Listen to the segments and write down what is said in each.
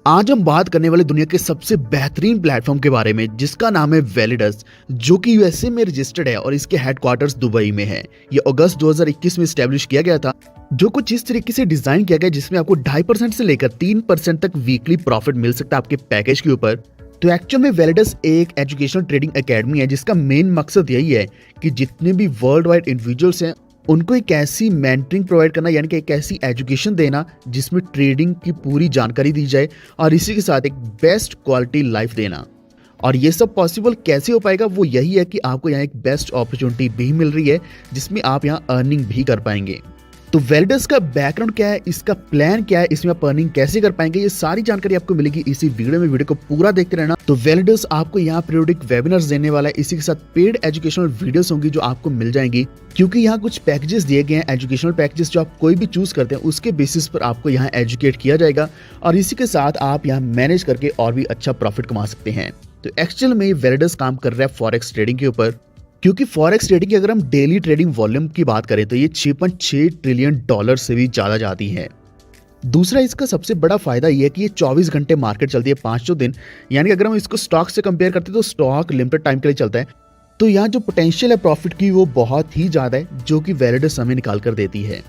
आज हम बात करने वाले दुनिया के सबसे बेहतरीन प्लेटफॉर्म के बारे में जिसका नाम है वैलिडस, जो कि यूएसए में रजिस्टर्ड है और इसके हेडक्वार्टर्स दुबई में है। ये अगस्त 2021 में स्टैब्लिश किया गया था, जो कुछ इस तरीके से डिजाइन किया गया जिसमें आपको 2.5% से लेकर 3% तक वीकली प्रॉफिट मिल सकता है आपके पैकेज के ऊपर। तो एक्चुअल में वैलिडस एक एजुकेशनल ट्रेडिंग एकेडमी है जिसका मेन मकसद यही है कि जितने भी वर्ल्ड वाइड इंडिविजुअल्स हैं उनको एक ऐसी मेंटरिंग प्रोवाइड करना, यानी कि एक ऐसी एजुकेशन देना जिसमें ट्रेडिंग की पूरी जानकारी दी जाए और इसी के साथ एक बेस्ट क्वालिटी लाइफ देना। और ये सब पॉसिबल कैसे हो पाएगा, वो यही है कि आपको यहाँ एक बेस्ट अपॉर्चुनिटी भी मिल रही है जिसमें आप यहाँ अर्निंग भी कर पाएंगे। तो वैलिडस का बैकग्राउंड क्या है, इसका प्लान क्या है, इसमें आप अर्निंग कैसे कर पाएंगे, ये सारी जानकारी आपको मिलेगी इसी वीडियो में। वीडियो को पूरा देखते रहना। तो वैलिडस आपको यहाँ पीरियोडिक वेबिनार्स देने वाला है, इसी के साथ पेड एजुकेशनल वीडियोस होंगी जो आपको मिल जाएंगी, क्योंकि यहाँ कुछ पैकेजेस दिए गए हैं, एजुकेशनल पैकेजेस जो आप कोई भी चूज करते हैं उसके बेसिस पर आपको यहाँ एजुकेट किया जाएगा और इसी के साथ आप यहाँ मैनेज करके और भी अच्छा प्रॉफिट कमा सकते हैं। तो एक्चुअल में वैलिडस काम कर रहा है फॉरेक्स ट्रेडिंग के ऊपर, क्योंकि फॉरेक्स ट्रेडिंग की अगर हम डेली ट्रेडिंग वॉल्यूम की बात करें तो ये 6.6 ट्रिलियन डॉलर से भी ज्यादा जाती है। दूसरा इसका सबसे बड़ा फायदा ये है कि ये 24 घंटे मार्केट चलती है 500 दिन, यानी अगर हम इसको स्टॉक से कंपेयर करते हैं तो स्टॉक लिमिटेड टाइम के लिए चलता है। तो यहाँ जो पोटेंशियल है प्रॉफिट की वो बहुत ही ज्यादा है, जो कि वैलिडस हमें निकाल कर देती है।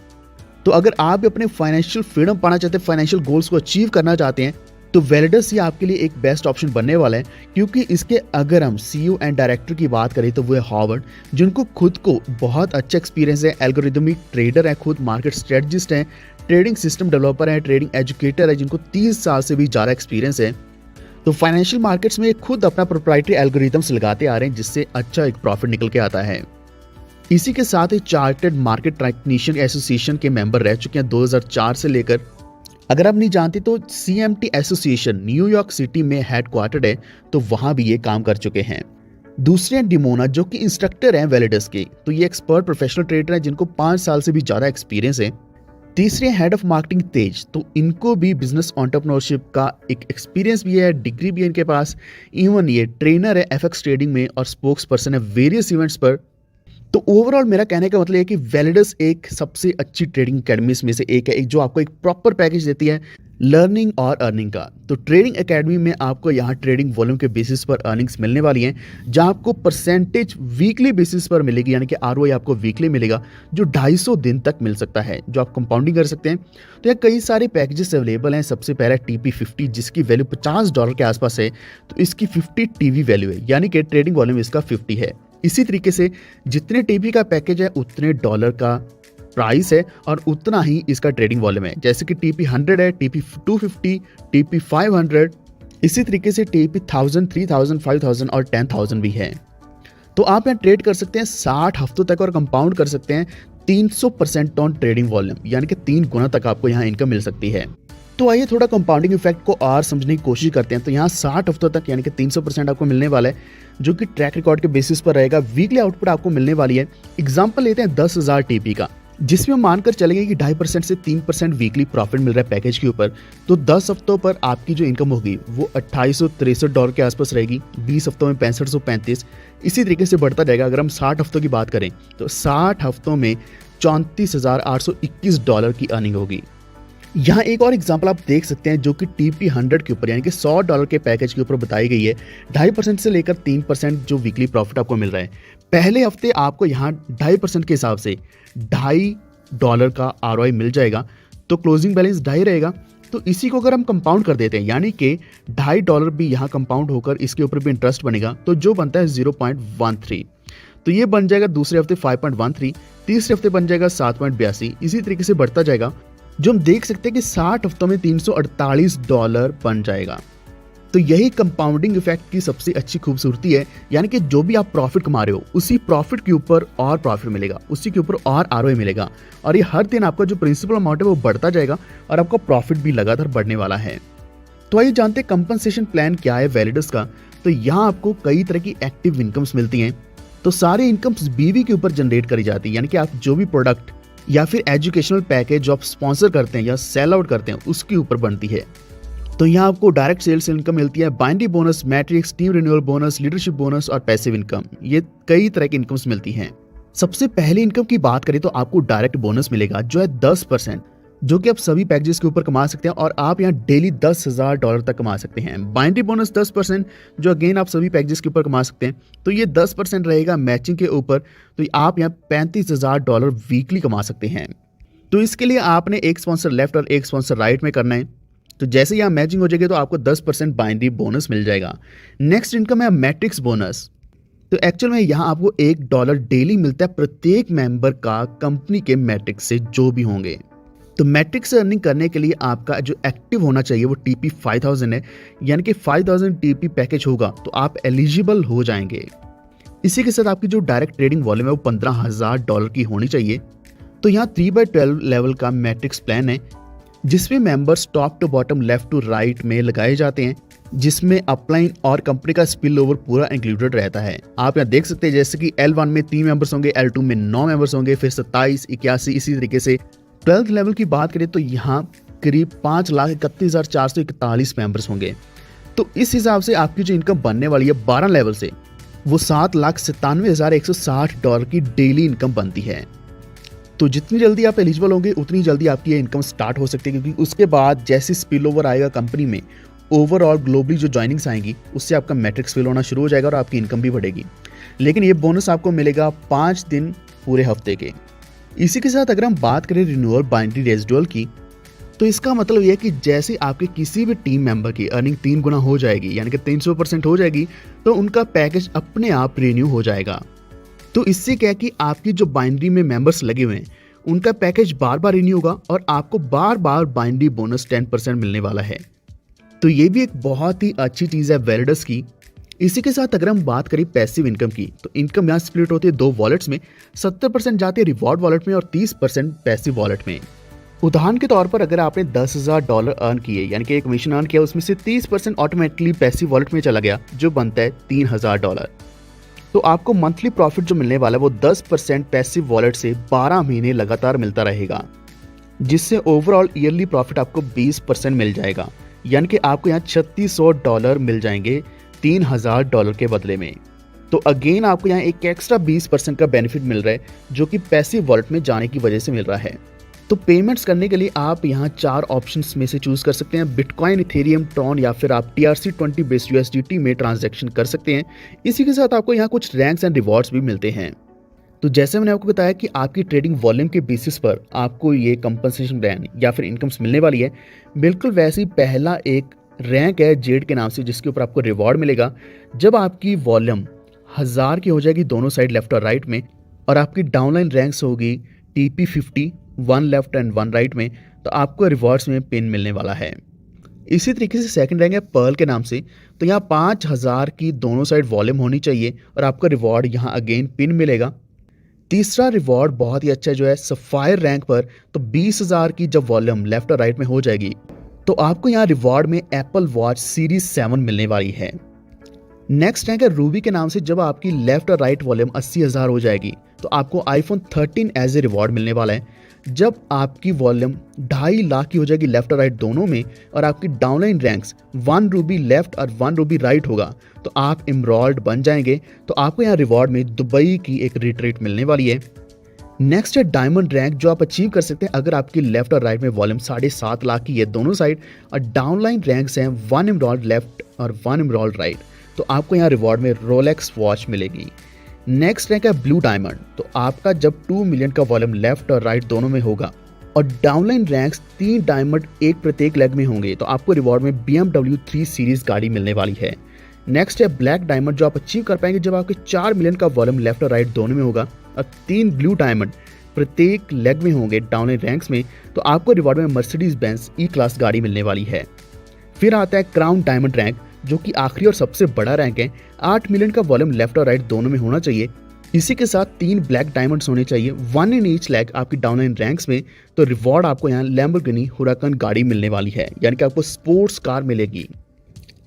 तो अगर आप अपने फाइनेंशियल फ्रीडम पाना चाहते हैं, फाइनेंशियल गोल्स को अचीव करना चाहते हैं, तो वैलिडस ये आपके लिए एक बेस्ट ऑप्शन बनने वाला है, क्योंकि इसके अगर हम सीईओ एंड डायरेक्टर की बात करें तो वो है हॉवर्ड, जिनको खुद को बहुत अच्छा एक्सपीरियंस है, एल्गोरिदमिक ट्रेडर है, खुद मार्केट स्ट्रेटजिस्ट हैं, ट्रेडिंग सिस्टम डेवलपर है, ट्रेडिंग एजुकेटर है, जिनको 30 साल से भी ज़्यादा एक्सपीरियंस है। तो फाइनेंशियल मार्केट्स में खुद अपना प्रोप्राइटरी एल्गोरिथम्स लगाते आ रहे हैं जिससे अच्छा एक प्रॉफिट निकल के आता है। इसी के साथ ही चार्टर्ड मार्केट टेक्नीशियन एसोसिएशन के मेंबर रह चुके हैं 2004 से लेकर। अगर आप नहीं जानते तो CMT एसोसिएशन न्यूयॉर्क सिटी में हेडक्वार्टर्ड है, तो वहां भी ये काम कर चुके हैं। दूसरे हैं डिमोना, जो कि इंस्ट्रक्टर हैं वैलिडस के, तो ये एक्सपर्ट प्रोफेशनल ट्रेडर हैं जिनको 5 साल से भी ज्यादा एक्सपीरियंस है। तीसरे हेड ऑफ मार्केटिंग तेज, तो इनको भी बिजनेस एंटरप्रेन्योरशिप का एक एक्सपीरियंस भी है, डिग्री भी है इनके पास। इवन ये ट्रेनर है FX ट्रेडिंग में और स्पोक्स पर्सन है वेरियस इवेंट्स पर। तो ओवरऑल मेरा कहने का मतलब है कि वैलिडस एक सबसे अच्छी ट्रेडिंग एकेडमीज में से एक है, जो आपको एक प्रॉपर पैकेज देती है लर्निंग और अर्निंग का। तो ट्रेडिंग एकेडमी में आपको यहाँ ट्रेडिंग वॉल्यूम के बेसिस पर अर्निंग्स मिलने वाली हैं, जहाँ आपको परसेंटेज वीकली बेसिस पर मिलेगी, यानी कि ROI आपको वीकली मिलेगा जो 250 दिन तक मिल सकता है, जो आप कंपाउंडिंग कर सकते हैं। तो यहाँ कई सारे पैकेजेस अवेलेबल हैं। सबसे पहला TP50, जिसकी वैल्यू $50 के आसपास है, तो इसकी 50 TV वैल्यू है, यानी कि ट्रेडिंग वॉल्यूम इसका 50 है। इसी तरीके से जितने TP का पैकेज है उतने डॉलर का प्राइस है और उतना ही इसका ट्रेडिंग वॉल्यूम है। जैसे कि TP100 है, TP250, TP500, इसी तरीके से TP1000, 3000, 5000 और 10000 भी है। तो आप यहाँ ट्रेड कर सकते हैं 60 हफ्तों तक और कंपाउंड कर सकते हैं 300% ऑन ट्रेडिंग वॉल्यूम, यानी कि 3 गुना तक आपको यहाँ इनकम मिल सकती है। तो आइए थोड़ा कंपाउंडिंग इफेक्ट को और समझने की कोशिश करते हैं। तो यहाँ 60 हफ्तों तक यानी कि 300% आपको मिलने वाला है, जो कि ट्रैक रिकॉर्ड के बेसिस पर रहेगा। वीकली आउटपुट आपको मिलने वाली है। एग्जांपल लेते हैं 10,000 TP का, जिसमें मानकर चलेंगे कि 2.5% से 3% वीकली प्रॉफिट मिल रहा है पैकेज के ऊपर। तो 10 हफ्तों पर आपकी जो इनकम होगी वो $2863 के आसपास रहेगी, 20 हफ्तों में 6535, इसी तरीके से बढ़ता जाएगा। अगर हम 60 हफ्तों की बात करें तो 60 हफ्तों में $34,821 की अर्निंग होगी। यहाँ एक और एग्जांपल आप देख सकते हैं जो कि TP100 के ऊपर यानी कि $100 के पैकेज के ऊपर बताई गई है। 2.5% से लेकर 3% जो वीकली प्रॉफिट आपको मिल रहा है। पहले हफ्ते आपको यहाँ 2.5% के हिसाब से $2.5 का ROI मिल जाएगा, तो क्लोजिंग बैलेंस 2.5 रहेगा। तो इसी को अगर हम कंपाउंड कर देते हैं, यानी कि $2.5 भी यहाँ कंपाउंड होकर इसके ऊपर भी इंटरेस्ट बनेगा, तो जो बनता है 0.13। तो ये बन जाएगा दूसरे हफ्ते 5.13, तीसरे हफ्ते बन जाएगा 7.82, इसी तरीके से बढ़ता जाएगा, जो हम देख सकते हैं कि 60 हफ्तों में $348 बन जाएगा। तो यही कंपाउंडिंग इफेक्ट की सबसे अच्छी खूबसूरती है, यानी कि जो भी आप प्रॉफिट कमा रहे हो उसी प्रॉफिट के ऊपर और प्रॉफिट मिलेगा, उसी के ऊपर और ROI मिलेगा, और ये हर दिन आपका जो प्रिंसिपल अमाउंट है वो बढ़ता जाएगा और आपका प्रॉफिट भी लगातार बढ़ने वाला है। तो आइए जानते हैं कंपनसेशन प्लान क्या है वैलिडस का। तो यहाँ आपको कई तरह की एक्टिव इनकम्स मिलती हैं। तो सारी इनकम्स BV के ऊपर जनरेट करी जाती है, यानी कि आप जो भी प्रोडक्ट या फिर एजुकेशनल पैकेज जो आप स्पॉन्सर करते हैं या सेल आउट करते हैं उसके ऊपर बनती है। तो यहाँ आपको डायरेक्ट सेल्स इनकम मिलती है, binary bonus, matrix, team renewal bonus, leadership bonus और पैसिव इनकम, ये कई तरह की इनकम्स मिलती हैं। सबसे पहले इनकम की बात करें तो आपको डायरेक्ट बोनस मिलेगा जो है 10%। जो कि आप सभी पैकेजेस के ऊपर कमा सकते हैं और आप यहाँ डेली $10,000 तक कमा सकते हैं। बाइनरी बोनस 10% जो अगेन आप सभी पैकेजेस के ऊपर कमा सकते हैं, तो ये 10% रहेगा मैचिंग के ऊपर, तो आप यहाँ $35,000 वीकली कमा सकते हैं। तो इसके लिए आपने एक स्पॉन्सर लेफ्ट और एक स्पॉन्सर राइट में करना है। तो जैसे यहाँ मैचिंग हो जाएगी तो आपको 10% बाइनरी बोनस मिल जाएगा। नेक्स्ट इनकम है मैट्रिक्स बोनस। तो एक्चुअल में यहाँ आपको $1 डेली मिलता है प्रत्येक मेंबर का कंपनी के मैट्रिक्स से जो भी होंगे। तो मैट्रिक्स से अर्निंग करने के लिए आपका जो एक्टिव होना चाहिए वो TP 5000 है, यानी कि 5000 TP पैकेज होगा तो आप एलिजिबल हो जाएंगे। इसी के साथ आपकी जो डायरेक्ट ट्रेडिंग वॉल्यूम है वो $15,000 की होनी चाहिए। तो यहाँ 3/12 लेवल का मैट्रिक्स प्लान है जिसमें members top to bottom left to right में लगाए जाते हैं, जिसमें अपलाइन और कंपनी का स्पिल ओवर पूरा इंक्लूडेड रहता है। आप यहाँ देख सकते हैं जैसे कि L1 में 3 मेंबर्स होंगे, L2 में 9 मेंबर्स होंगे, फिर 27, 81 इसी तरीके से। 12th लेवल की बात करें तो यहाँ करीब 5,31,441 मेंबर्स होंगे। तो इस हिसाब से आपकी जो इनकम बनने वाली है 12 लेवल से वो $7,97,160 की डेली इनकम बनती है। तो जितनी जल्दी आप एलिजिबल होंगे उतनी जल्दी आपकी ये इनकम स्टार्ट हो सकती है, क्योंकि उसके बाद जैसे स्पिल ओवर आएगा कंपनी में, ओवरऑल ग्लोबली जो ज्वाइनिंग्स आएंगी उससे आपका मैट्रिक्स फिल होना शुरू हो जाएगा और आपकी इनकम भी बढ़ेगी। लेकिन ये बोनस आपको मिलेगा 5 दिन पूरे हफ्ते के। इसी के साथ अगर हम बात करें रिन्यूअल बाइनरी रेजिडुअल की, तो इसका मतलब यह है कि जैसे आपके किसी भी टीम मेंबर की अर्निंग 3 गुना हो जाएगी, यानी कि 300% हो जाएगी, तो उनका पैकेज अपने आप रिन्यू हो जाएगा। तो इससे क्या है कि आपकी जो बाइनरी में मेंबर्स लगे हुए हैं उनका पैकेज बार बार रिन्यू होगा और आपको बार बार बाइनरी बोनस 10% मिलने वाला है। तो ये भी एक बहुत ही अच्छी चीज़ है वेलिडस की। इसी के साथ अगर हम बात करें पैसिव इनकम की, तो इनकम यहाँ स्प्लिट होती है 2 वॉलेट्स में। 70% जाती है रिवॉर्ड वॉलेट में और 30% पैसिव वॉलेट में। उदाहरण के तौर पर अगर आपने $10,000 अर्न किए, यानी कि एक कमीशन अर्न किया, उसमें से 30% ऑटोमेटिकली पैसिव वॉलेट में चला गया जो बनता है $3,000। तो आपको मंथली प्रॉफिट जो मिलने वाला है वो 10% पैसिव वॉलेट से 12 महीने लगातार मिलता रहेगा, जिससे ओवरऑल ईयरली प्रॉफिट आपको 20% मिल जाएगा, यानी कि आपको यहाँ $3,600 मिल जाएंगे $3,000 के बदले में। तो अगेन आपको यहाँ एक एक्स्ट्रा 20% का बेनिफिट मिल रहा है जो कि पैसिव वॉलेट में जाने की वजह से मिल रहा है। तो पेमेंट्स करने के लिए आप यहाँ 4 ऑप्शंस में से चूज कर सकते हैं, बिटकॉइन, इथेरियम, ट्रॉन या फिर आप TRC20 बेस्ड USDT में ट्रांजैक्शन कर सकते हैं। इसी के साथ आपको यहाँ कुछ रैंक्स एंड रिवॉर्ड्स भी मिलते हैं। तो जैसे मैंने आपको बताया कि आपकी ट्रेडिंग वॉल्यूम के बेसिस पर आपको ये कंपनसेशन प्लान या फिर इनकम्स मिलने वाली है, बिल्कुल वैसे ही पहला एक रैंक है जेड के नाम से, जिसके ऊपर आपको रिवॉर्ड मिलेगा जब आपकी वॉल्यूम 1000 की हो जाएगी दोनों साइड लेफ्ट और राइट में, और आपकी डाउनलाइन रैंक्स होगी TP 50 1 लेफ्ट एंड 1 राइट में, तो आपको रिवॉर्ड्स में पिन मिलने वाला है। इसी तरीके से सेकंड रैंक है पर्ल के नाम से, तो यहाँ 5000 की दोनों साइड वॉल्यूम होनी चाहिए और आपको रिवॉर्ड यहाँ अगेन पिन मिलेगा। तीसरा रिवॉर्ड बहुत ही अच्छा जो है सफायर रैंक पर, तो 20,000 की जब वॉल्यूम लेफ्ट और राइट में हो जाएगी तो आपको यहाँ रिवॉर्ड में एप्पल वॉच सीरीज 7 मिलने वाली है। नेक्स्ट रैंक है रूबी के नाम से, जब आपकी लेफ्ट और राइट वॉल्यूम 80,000 हो जाएगी तो आपको iPhone 13 एज ए रिवॉर्ड मिलने वाला है। जब आपकी वॉल्यूम 2.5 लाख की हो जाएगी लेफ्ट और राइट दोनों में, और आपकी डाउनलाइन रैंक्स 1 रूबी लेफ्ट और 1 रूबी राइट होगा, तो आप एमरॉल्ड बन जाएंगे। तो आपको यहाँ रिवॉर्ड में दुबई की एक रिट्रीट मिलने वाली है। नेक्स्ट है डायमंड रैंक, जो आप अचीव कर सकते हैं अगर आपकी लेफ्ट और राइट में वॉल्यूम 7.5 लाख की है दोनों साइड, और डाउनलाइन रैंक्स हैं 1 एमरॉल्ड लेफ्ट और 1 एमरॉल्ड राइट, तो आपको यहाँ रिवॉर्ड में रोलेक्स वॉच मिलेगी। नेक्स्ट रैंक है ब्लू डायमंड, तो आपका जब 2 मिलियन का वॉल्यूम लेफ्ट और राइट दोनों में होगा और डाउनलाइन रैंक्स 3 डायमंड एक प्रत्येक लेग में होंगे, तो आपको रिवॉर्ड में BMW 3 सीरीज गाड़ी मिलने वाली है। नेक्स्ट है ब्लैक डायमंड, जो आप अचीव कर पाएंगे जब आपके 4 मिलियन का वॉल्यूम लेफ्ट और राइट दोनों में होगा और 3 ब्लू डायमंड प्रत्येक लेग में होंगे डाउनलाइन रैंक्स में, तो आपको रिवॉर्ड में मर्सिडीज बेंज E-क्लास गाड़ी मिलने वाली है। फिर आता है क्राउन डायमंड रैंक, जो कि आखिरी और सबसे बड़ा रैंक है। 8 मिलियन का वॉल्यूम लेफ्ट और राइट दोनों में होना चाहिए। इसी के साथ 3 ब्लैक डायमंड्स होने चाहिए, 1 इन ईच लेग आपकी डाउनलाइन रैंक्स में, तो रिवॉर्ड आपको यहाँ लैम्बोर्गिनी हुराकन गाड़ी मिलने वाली है, यानी कि आपको स्पोर्ट्स कार मिलेगी।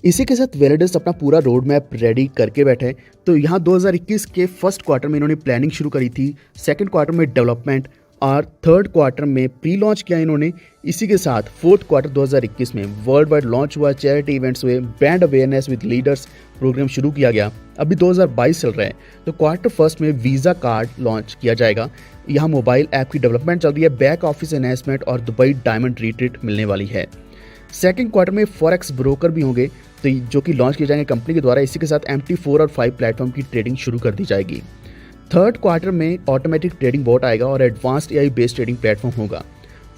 इसी के साथ वेलिडस अपना पूरा रोड मैप रेडी करके बैठे हैं। तो यहाँ 2021 के फर्स्ट क्वार्टर में इन्होंने प्लानिंग शुरू करी थी, सेकंड क्वार्टर में डेवलपमेंट, और थर्ड क्वार्टर में प्री लॉन्च किया इन्होंने। इसी के साथ फोर्थ क्वार्टर 2021 में वर्ल्ड वाइड लॉन्च हुआ, चैरिटी इवेंट्स हुए, brand awareness with leaders programme शुरू किया गया। अभी 2022 चल रहा है, तो क्वार्टर फर्स्ट में वीज़ा कार्ड लॉन्च किया जाएगा। यहाँ मोबाइल ऐप की डेवलपमेंट चल रही है, बैक ऑफिस एनहेंसमेंट और दुबई डायमंड रिट्रीट मिलने वाली है। सेकंड क्वार्टर में फॉरेक्स ब्रोकर भी होंगे, तो जो कि लॉन्च किए जाएंगे कंपनी के द्वारा। इसी के साथ MT4 और 5 प्लेटफॉर्म की ट्रेडिंग शुरू कर दी जाएगी। थर्ड क्वार्टर में ऑटोमेटिक ट्रेडिंग बॉट आएगा और advanced AI based trading platform होगा।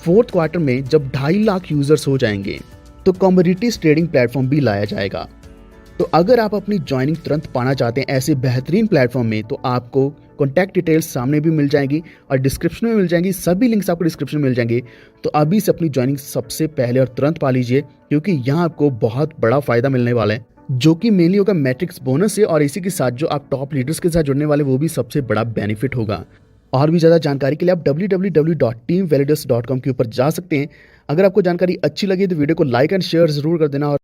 फोर्थ क्वार्टर में जब 2.5 लाख यूजर्स हो जाएंगे तो कमोडिटीज ट्रेडिंग प्लेटफॉर्म भी लाया जाएगा। तो अगर आप अपनी ज्वाइनिंग तुरंत पाना चाहते हैं ऐसे बेहतरीन प्लेटफॉर्म में, तो आपको कॉन्टैक्ट डिटेल्स सामने भी मिल जाएंगी और डिस्क्रिप्शन में मिल जाएंगी। सभी लिंक्स आपको डिस्क्रिप्शन में मिल जाएंगे। तो अभी से अपनी ज्वाइनिंग सबसे पहले और तुरंत पा लीजिए, क्योंकि यहाँ आपको बहुत बड़ा फायदा मिलने वाला है, जो कि मेनली होगा मैट्रिक्स बोनस से। और इसी के साथ जो आप टॉप लीडर्स के साथ जुड़ने वाले, वो भी सबसे बड़ा बेनिफिट होगा। और भी ज़्यादा जानकारी के लिए आप www.teamvalidus.com के ऊपर जा सकते हैं। अगर आपको जानकारी अच्छी लगी तो वीडियो को लाइक एंड शेयर जरूर कर देना। और